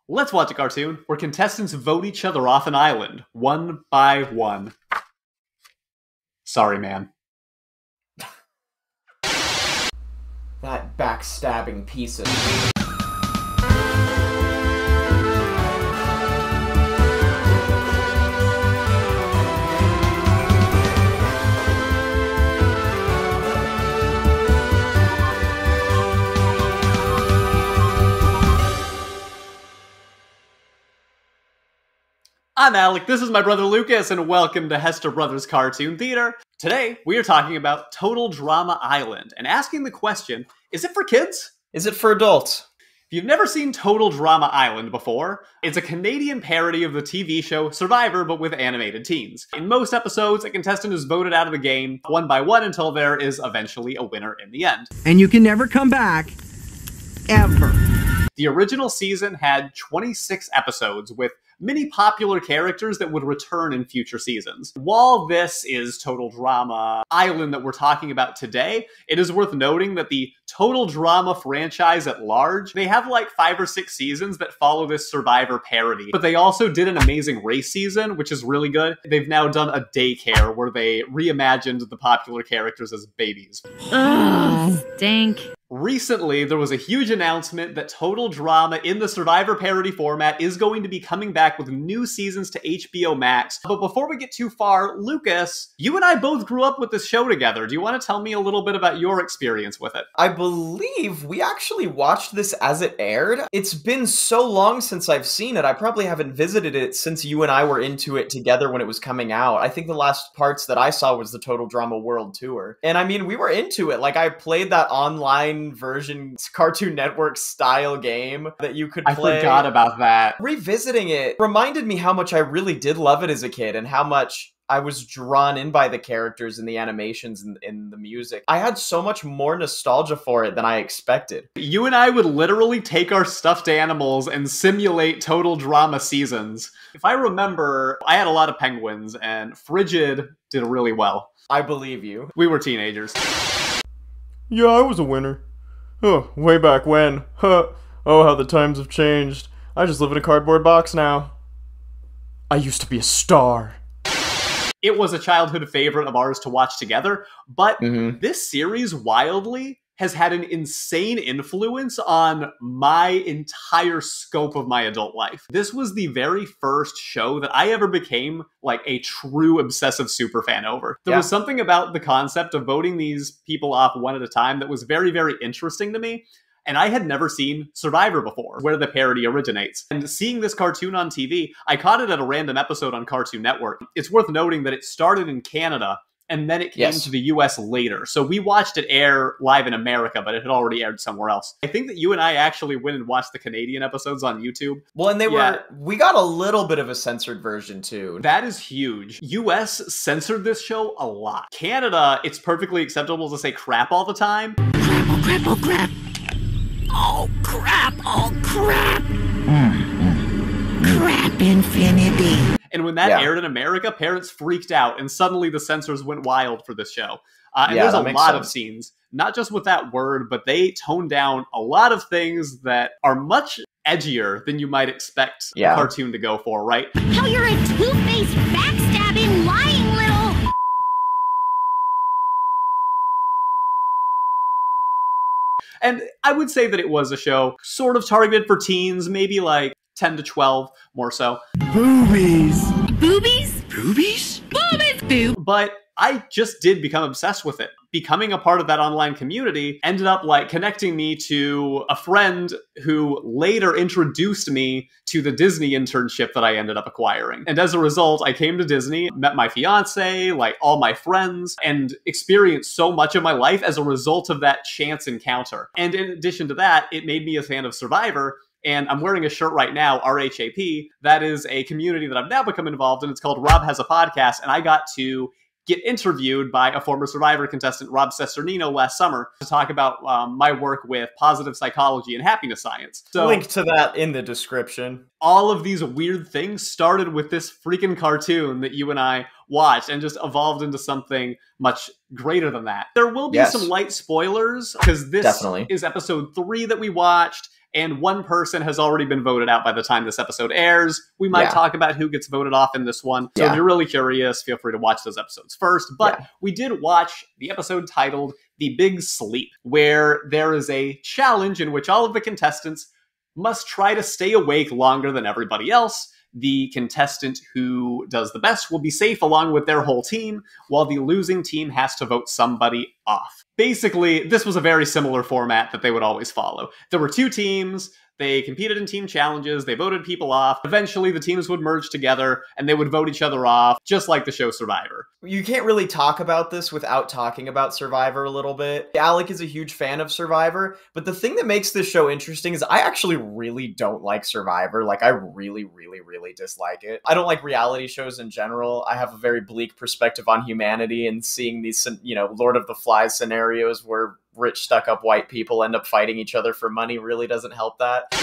Let's watch a cartoon where contestants vote each other off an island, one by one. Sorry, man. That backstabbing piece of... I'm Alec, this is my brother Lucas, and welcome to Hester Bros Cartoon Theater. Today, we are talking about Total Drama Island, and asking the question, is it for kids? Is it for adults? If you've never seen Total Drama Island before, it's a Canadian parody of the TV show Survivor, but with animated teens. In most episodes, a contestant is voted out of the game, one by one, until there is eventually a winner in the end. And you can never come back, ever. The original season had 26 episodes with many popular characters that would return in future seasons. While this is Total Drama Island that we're talking about today, it is worth noting that the Total Drama franchise at large, they have like 5 or 6 seasons that follow this Survivor parody. But they also did an Amazing Race season, which is really good. They've now done a daycare where they reimagined the popular characters as babies. Ugh, stink. Recently, there was a huge announcement that Total Drama in the Survivor parody format is going to be coming back with new seasons to HBO Max. But before we get too far, Lucas, you and I both grew up with this show together. Do you want to tell me a little bit about your experience with it? I believe we actually watched this as it aired. It's been so long since I've seen it. I probably haven't visited it since you and I were into it together when it was coming out. I think the last parts that I saw was the Total Drama World Tour. And I mean, we were into it. Like, I played that online version Cartoon Network style game that you could play. I forgot about that. Revisiting it reminded me how much I really did love it as a kid and how much I was drawn in by the characters and the animations and the music. I had so much more nostalgia for it than I expected. You and I would literally take our stuffed animals and simulate Total Drama seasons. If I remember, I had a lot of penguins and Frigid did really well. I believe you. We were teenagers. Yeah, I was a winner. Oh, way back when. Huh. Oh, how the times have changed. I just live in a cardboard box now. I used to be a star. It was a childhood favorite of ours to watch together, but this series, wildly, has had an insane influence on my entire scope of my adult life. This was the very first show that I ever became like a true obsessive superfan over. There was something about the concept of voting these people off one at a time that was very, very interesting to me. And I had never seen Survivor before, where the parody originates. And seeing this cartoon on TV, I caught it at a random episode on Cartoon Network. It's worth noting that it started in Canada, and then it came to the US later. So we watched it air live in America, but it had already aired somewhere else. I think that you and I actually went and watched the Canadian episodes on YouTube. Well, and we got a little bit of a censored version too. That is huge. US censored this show a lot. Canada, it's perfectly acceptable to say crap all the time. Crap, oh crap, oh crap. Oh crap, oh crap. Crap infinity. And when that aired in America, parents freaked out, and suddenly the censors went wild for this show. And there's a lot of scenes, not just with that word, but they toned down a lot of things that are much edgier than you might expect a cartoon to go for, right? How you're a two-faced, backstabbing, lying little... And I would say that it was a show sort of targeted for teens, maybe like 10 to 12, more so. Boobies. Boobies? Boobies? Boobies! Boob. But I just did become obsessed with it. Becoming a part of that online community ended up like connecting me to a friend who later introduced me to the Disney internship that I ended up acquiring. And as a result, I came to Disney, met my fiance, like all my friends, and experienced so much of my life as a result of that chance encounter. And in addition to that, it made me a fan of Survivor. And I'm wearing a shirt right now, RHAP. That is a community that I've now become involved in. It's called Rob Has a Podcast. And I got to get interviewed by a former Survivor contestant, Rob Cesternino, last summer to talk about my work with positive psychology and happiness science. So, link to that in the description. All of these weird things started with this freaking cartoon that you and I watched and just evolved into something much greater than that. There will be some light spoilers because this is episode 3 that we watched. and one person has already been voted out by the time this episode airs. We might talk about who gets voted off in this one. So if you're really curious, feel free to watch those episodes first. But we did watch the episode titled The Big Sleep, where there is a challenge in which all of the contestants must try to stay awake longer than everybody else. The contestant who does the best will be safe along with their whole team, while the losing team has to vote somebody off. Basically, this was a very similar format that they would always follow. There were 2 teams. They competed in team challenges, they voted people off. Eventually, the teams would merge together, and they would vote each other off, just like the show Survivor. You can't really talk about this without talking about Survivor a little bit. Alec is a huge fan of Survivor, but the thing that makes this show interesting is I actually really don't like Survivor. Like, I really dislike it. I don't like reality shows in general. I have a very bleak perspective on humanity, and seeing these, Lord of the Flies scenarios where rich, stuck-up white people end up fighting each other for money really doesn't help that.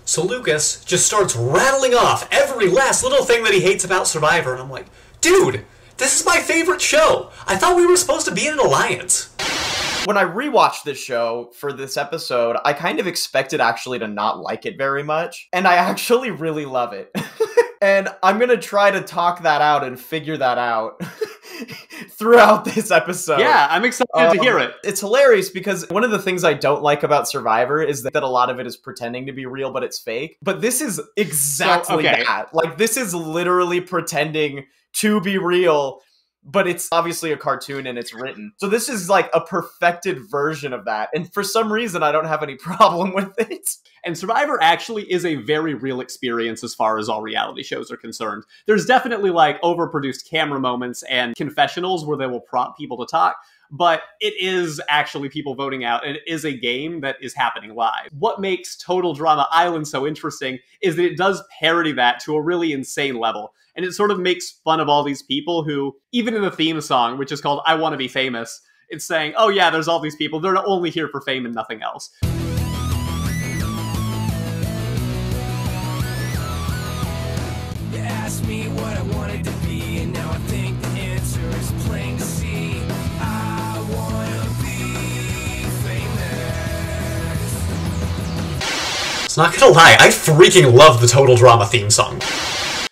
So Lucas just starts rattling off every last little thing that he hates about Survivor, and I'm like, dude, this is my favorite show. I thought we were supposed to be in an alliance. When I rewatched this show for this episode, I kind of expected actually to not like it very much, and I actually really love it. And I'm gonna try to talk that out and figure that out throughout this episode. Yeah, I'm excited to hear it. It's hilarious because one of the things I don't like about Survivor is that a lot of it is pretending to be real, but it's fake. But this is exactly that. Like, this is literally pretending to be real, but it's obviously a cartoon and it's written. So this is like a perfected version of that. And for some reason, I don't have any problem with it. And Survivor actually is a very real experience as far as all reality shows are concerned. There's definitely like overproduced camera moments and confessionals where they will prompt people to talk, but it is actually people voting out, and it is a game that is happening live. What makes Total Drama Island so interesting is that it does parody that to a really insane level. And it sort of makes fun of all these people who, even in the theme song, which is called I Want to Be Famous, it's saying, oh yeah, there's all these people. They're only here for fame and nothing else. You asked me what I wanted to be, and now I think the answer is plain to see. I want to be famous. It's not gonna lie, I freaking love the Total Drama theme song.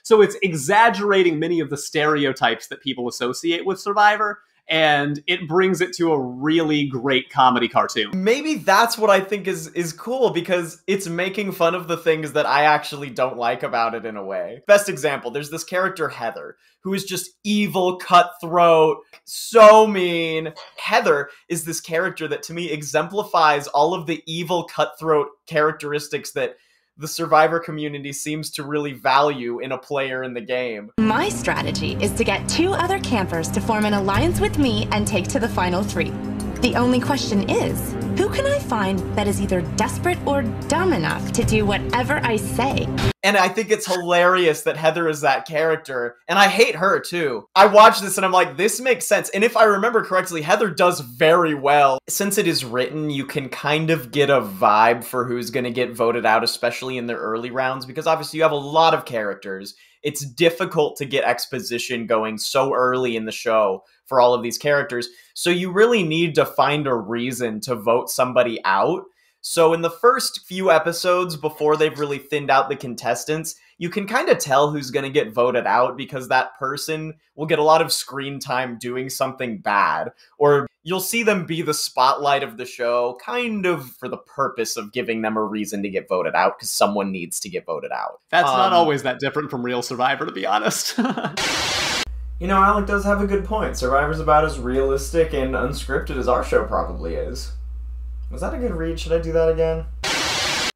So it's exaggerating many of the stereotypes that people associate with Survivor, and it brings it to a really great comedy cartoon. Maybe that's what I think is cool, because it's making fun of the things that I actually don't like about it in a way. Best example, there's this character, Heather, who is just evil, cutthroat, so mean. Heather is this character that to me exemplifies all of the evil, cutthroat characteristics that the Survivor community seems to really value in a player in the game. My strategy is to get 2 other campers to form an alliance with me and take to the final 3. The only question is, who can I find that is either desperate or dumb enough to do whatever I say? And I think it's hilarious that Heather is that character, and I hate her too. I watched this and I'm like, this makes sense. And if I remember correctly, Heather does very well. Since it is written, you can kind of get a vibe for who's going to get voted out, especially in the early rounds, because obviously you have a lot of characters. It's difficult to get exposition going so early in the show for all of these characters. So you really need to find a reason to vote somebody out. So in the first few episodes, before they've really thinned out the contestants, you can kind of tell who's going to get voted out because that person will get a lot of screen time doing something bad. Or you'll see them be the spotlight of the show, kind of for the purpose of giving them a reason to get voted out, because someone needs to get voted out. That's not always that different from real Survivor, to be honest. You know, Alec does have a good point. Survivor's about as realistic and unscripted as our show probably is. Was that a good read? Should I do that again?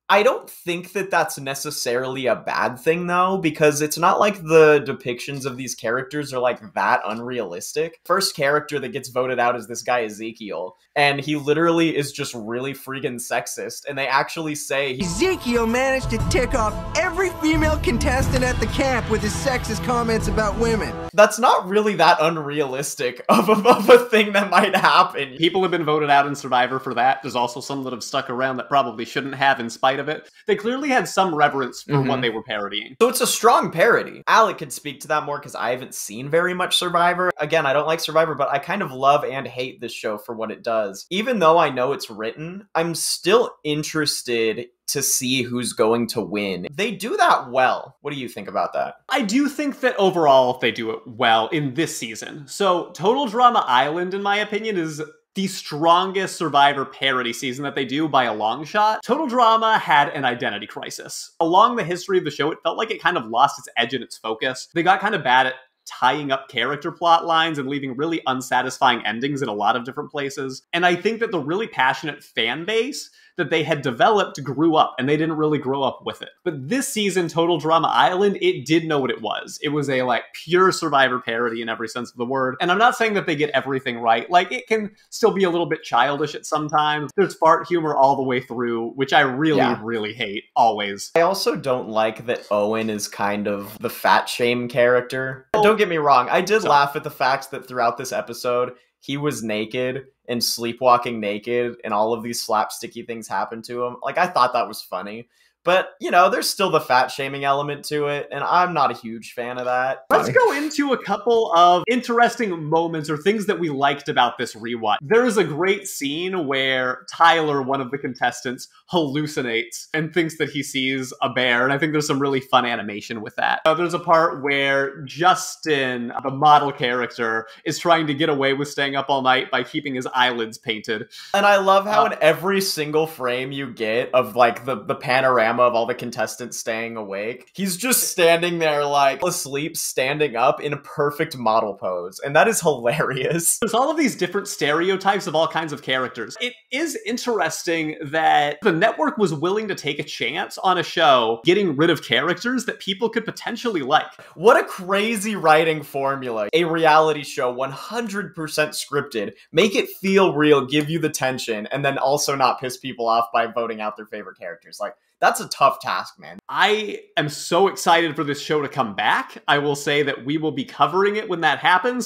I don't think that that's necessarily a bad thing, though, because it's not like the depictions of these characters are like that unrealistic. First character that gets voted out is this guy Ezekiel, and he literally is just really freaking sexist, and they actually say Ezekiel managed to tick off every female contestant at the camp with his sexist comments about women. That's not really that unrealistic of a thing that might happen. People have been voted out in Survivor for that. There's also some that have stuck around that probably shouldn't have in spite of it. They clearly had some reverence for what they were parodying. So it's a strong parody. Alec could speak to that more because I haven't seen very much Survivor. Again, I don't like Survivor, but I kind of love and hate this show for what it does. Even though I know it's written, I'm still interested to see who's going to win. They do that well. What do you think about that? I do think that overall they do it well in this season. So Total Drama Island, in my opinion, is the strongest Survivor parody season that they do by a long shot. Total Drama had an identity crisis. Along the history of the show, it felt like it kind of lost its edge and its focus. They got kind of bad at tying up character plot lines and leaving really unsatisfying endings in a lot of different places. And I think that the really passionate fan base that they had developed grew up, and they didn't really grow up with it. But this season, Total Drama Island, it did know what it was. It was a pure Survivor parody in every sense of the word. And I'm not saying that they get everything right. It can still be a little bit childish at some times. There's fart humor all the way through, which I really hate, always. I also don't like that Owen is kind of the fat shame character. Don't get me wrong, I did laugh at the fact that throughout this episode, he was naked and sleepwalking naked and all of these slapsticky things happened to him. I thought that was funny. But, there's still the fat shaming element to it, and I'm not a huge fan of that. Let's go into a couple of interesting moments or things that we liked about this rewatch. There is a great scene where Tyler, one of the contestants, hallucinates and thinks that he sees a bear, and I think there's some really fun animation with that. There's a part where Justin, the model character, is trying to get away with staying up all night by keeping his eyelids painted. And I love how in every single frame you get of, the panorama of all the contestants staying awake, he's just standing there asleep, standing up in a perfect model pose, and that is hilarious. There's all of these different stereotypes of all kinds of characters. It is interesting that the network was willing to take a chance on a show getting rid of characters that people could potentially like. What a crazy writing formula. A reality show 100% scripted, make it feel real, give you the tension, and then also not piss people off by voting out their favorite characters. That's a tough task, man. I am so excited for this show to come back. I will say that we will be covering it when that happens.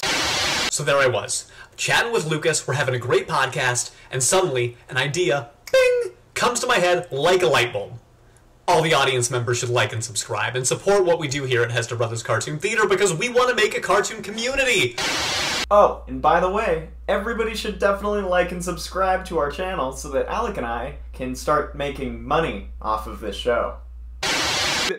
So there I was, chatting with Lucas, we're having a great podcast, and suddenly an idea, bing, comes to my head like a light bulb. All the audience members should like and subscribe and support what we do here at Hester Bros Cartoon Theater because we want to make a cartoon community. Oh, and by the way, everybody should definitely like and subscribe to our channel so that Alec and I can start making money off of this show.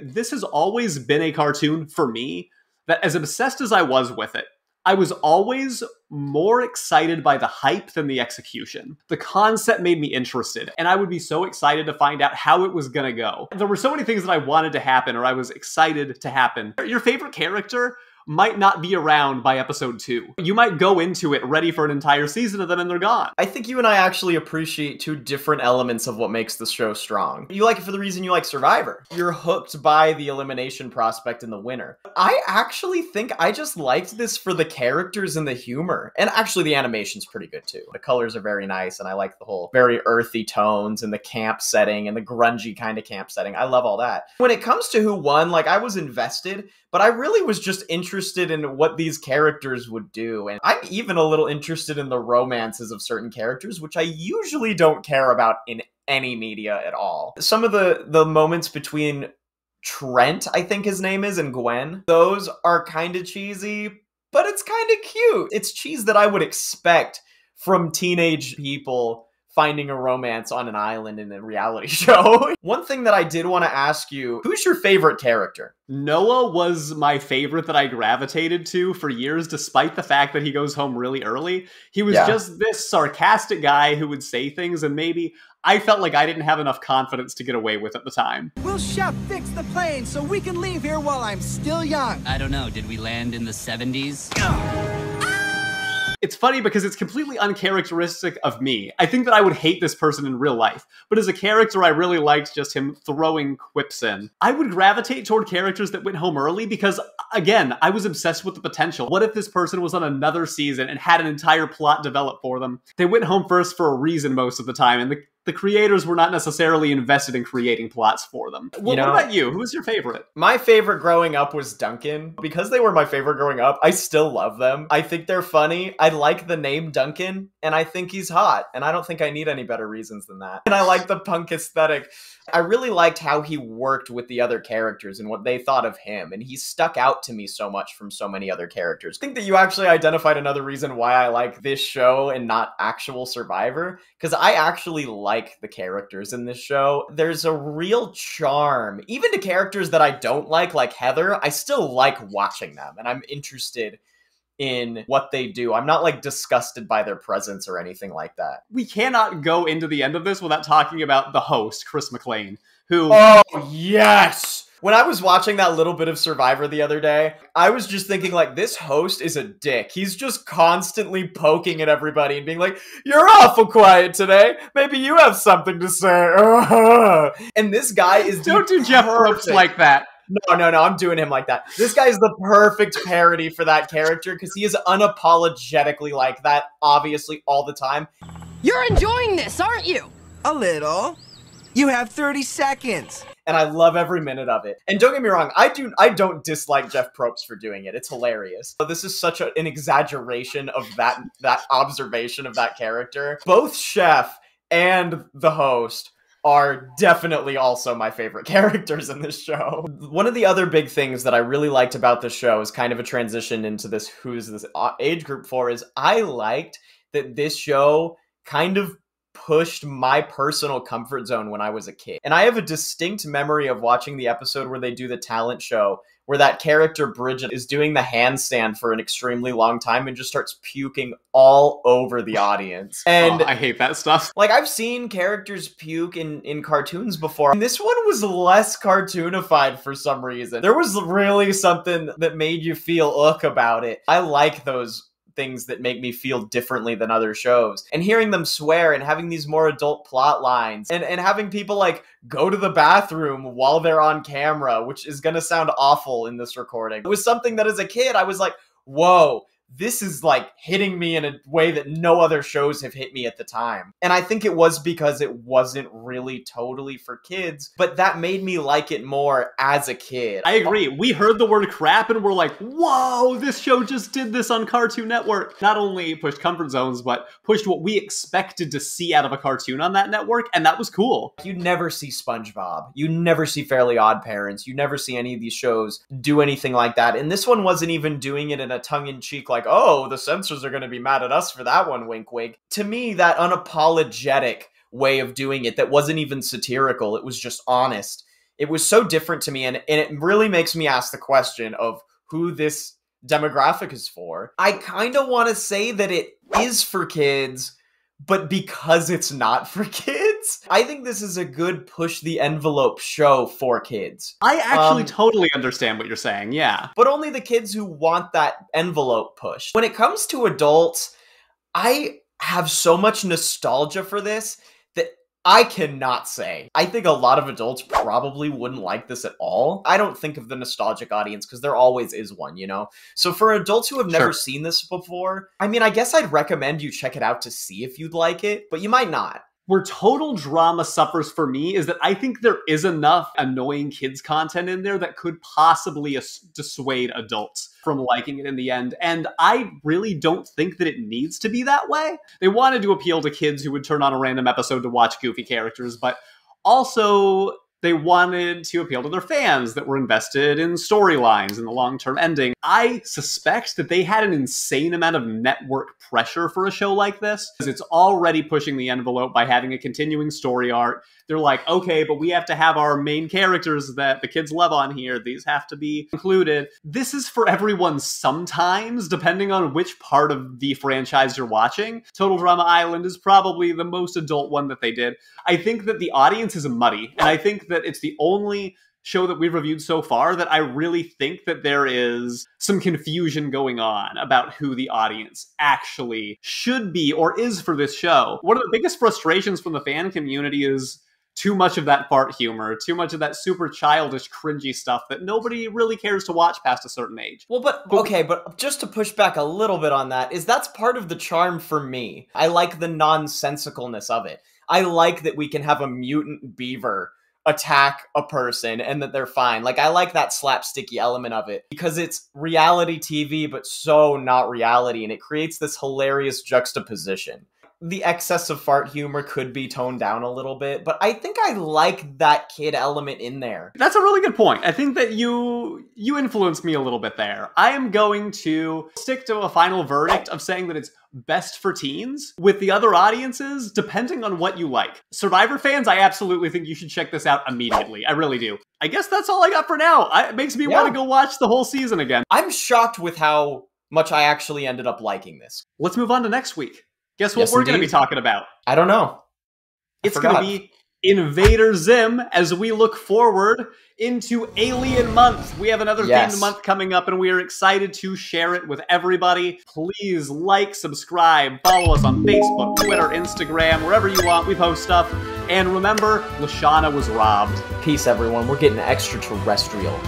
This has always been a cartoon for me that, as obsessed as I was with it, I was always more excited by the hype than the execution. The concept made me interested, and I would be so excited to find out how it was gonna go. There were so many things that I wanted to happen, or I was excited to happen. Your favorite character might not be around by episode 2. You might go into it ready for an entire season of them and they're gone. I think you and I actually appreciate two different elements of what makes the show strong. You like it for the reason you like Survivor. You're hooked by the elimination prospect and the winner. I actually think I just liked this for the characters and the humor. And actually the animation's pretty good too. The colors are very nice and I like the whole very earthy tones and the camp setting and the grungy kind of camp setting. I love all that. When it comes to who won, I was invested, but I really was just interested in what these characters would do. And I'm even a little interested in the romances of certain characters, which I usually don't care about in any media at all. Some of the moments between Trent, I think his name is, and Gwen, those are kind of cheesy, but it's kind of cute. It's cheese that I would expect from teenage people finding a romance on an island in a reality show. One thing that I did want to ask you, who's your favorite character? Noah was my favorite that I gravitated to for years, despite the fact that he goes home really early. He was just this sarcastic guy who would say things, and maybe I felt like I didn't have enough confidence to get away with at the time. Will Chef fix the plane so we can leave here while I'm still young? I don't know, did we land in the 70s? It's funny because it's completely uncharacteristic of me. I think that I would hate this person in real life, but as a character, I really liked just him throwing quips in. I would gravitate toward characters that went home early because, again, I was obsessed with the potential. What if this person was on another season and had an entire plot developed for them? They went home first for a reason most of the time, and the creators were not necessarily invested in creating plots for them. What about you? Who was your favorite? My favorite growing up was Duncan. Because they were my favorite growing up, I still love them. I think they're funny. I like the name Duncan, and I think he's hot. And I don't think I need any better reasons than that. And I like the punk aesthetic. I really liked how he worked with the other characters and what they thought of him, and he stuck out to me so much from so many other characters. I think that you actually identified another reason why I like this show and not actual Survivor, because I actually like like the characters in this show. There's a real charm. Even to characters that I don't like Heather, I still like watching them, and I'm interested in what they do. I'm not like disgusted by their presence or anything like that. We cannot go into the end of this without talking about the host, Chris McLean, who... Oh, yes! When I was watching that little bit of Survivor the other day, I was just thinking, like, this host is a dick. He's just constantly poking at everybody and being like, you're awful quiet today. Maybe you have something to say. And this guy is... Don't do Jeff Probst like that. No, I'm doing him like that. This guy is the perfect parody for that character because he is unapologetically like that, obviously, all the time. You're enjoying this, aren't you? A little. You have 30 seconds. And I love every minute of it. And don't get me wrong, I don't dislike Jeff Probst for doing it. It's hilarious. But this is such an exaggeration of that observation of that character. Both Chef and the host are definitely also my favorite characters in this show. One of the other big things that I really liked about the show is kind of a transition into this who's this age group for is I liked that this show kind of pushed my personal comfort zone when I was a kid. And I have a distinct memory of watching the episode where they do the talent show, where that character Bridget is doing the handstand for an extremely long time and just starts puking all over the audience. And I hate that stuff. Like, I've seen characters puke in cartoons before, and this one was less cartoonified for some reason. There was really something that made you feel about it. I like those things that make me feel differently than other shows. And hearing them swear and having these more adult plot lines and having people like go to the bathroom while they're on camera, which is gonna sound awful in this recording. It was something that as a kid, I was like, whoa, this is like hitting me in a way that no other shows have hit me at the time. And I think it was because it wasn't really totally for kids, but that made me like it more as a kid. I agree. We heard the word crap and we're like, whoa, this show just did this on Cartoon Network. Not only pushed comfort zones, but pushed what we expected to see out of a cartoon on that network, and that was cool. You never see SpongeBob. You never see Fairly Odd Parents. You never see any of these shows do anything like that. And this one wasn't even doing it in a tongue-in-cheek like, oh, the censors are going to be mad at us for that one, wink wink. To me, that unapologetic way of doing it that wasn't even satirical, it was just honest. It was so different to me, and it really makes me ask the question of who this demographic is for. I kind of want to say that it is for kids, but because it's not for kids, I think this is a good push-the-envelope show for kids. I actually totally understand what you're saying, yeah. But only the kids who want that envelope pushed. When it comes to adults, I have so much nostalgia for this that I cannot say. I think a lot of adults probably wouldn't like this at all. I don't think of the nostalgic audience because there always is one, you know? So for adults who have never seen this before, I mean, I guess I'd recommend you check it out to see if you'd like it, but you might not. Where total drama suffers for me is that I think there is enough annoying kids content in there that could possibly dissuade adults from liking it in the end. And I really don't think that it needs to be that way. They wanted to appeal to kids who would turn on a random episode to watch goofy characters, but also they wanted to appeal to their fans that were invested in storylines and the long-term ending. I suspect that they had an insane amount of network pressure for a show like this, because it's already pushing the envelope by having a continuing story arc. They're like, okay, but we have to have our main characters that the kids love on here. These have to be included. This is for everyone sometimes, depending on which part of the franchise you're watching. Total Drama Island is probably the most adult one that they did. I think that the audience is muddy, and I think that it's the only show that we've reviewed so far that I really think that there is some confusion going on about who the audience actually should be or is for this show. One of the biggest frustrations from the fan community is too much of that fart humor, too much of that super childish, cringy stuff that nobody really cares to watch past a certain age. Well, but just to push back a little bit on that, that's part of the charm for me. I like the nonsensicalness of it. I like that we can have a mutant beaver attack a person and that they're fine. Like, I like that slapsticky element of it because it's reality TV, but so not reality, and it creates this hilarious juxtaposition. the excess of fart humor could be toned down a little bit, but I think I like that kid element in there. That's a really good point. I think that you influenced me a little bit there. I am going to stick to a final verdict of saying that it's best for teens. With the other audiences, depending on what you like. Survivor fans, I absolutely think you should check this out immediately. I really do. I guess that's all I got for now. It makes me want to go watch the whole season again. I'm shocked with how much I actually ended up liking this. Let's move on to next week. Guess what we're going to be talking about? I don't know. It's going to be Invader Zim as we look forward into Alien Month. We have another themed month coming up, and we are excited to share it with everybody. Please like, subscribe, follow us on Facebook, Twitter, Instagram, wherever you want. We post stuff. And remember, Lashana was robbed. Peace, everyone. We're getting extraterrestrial.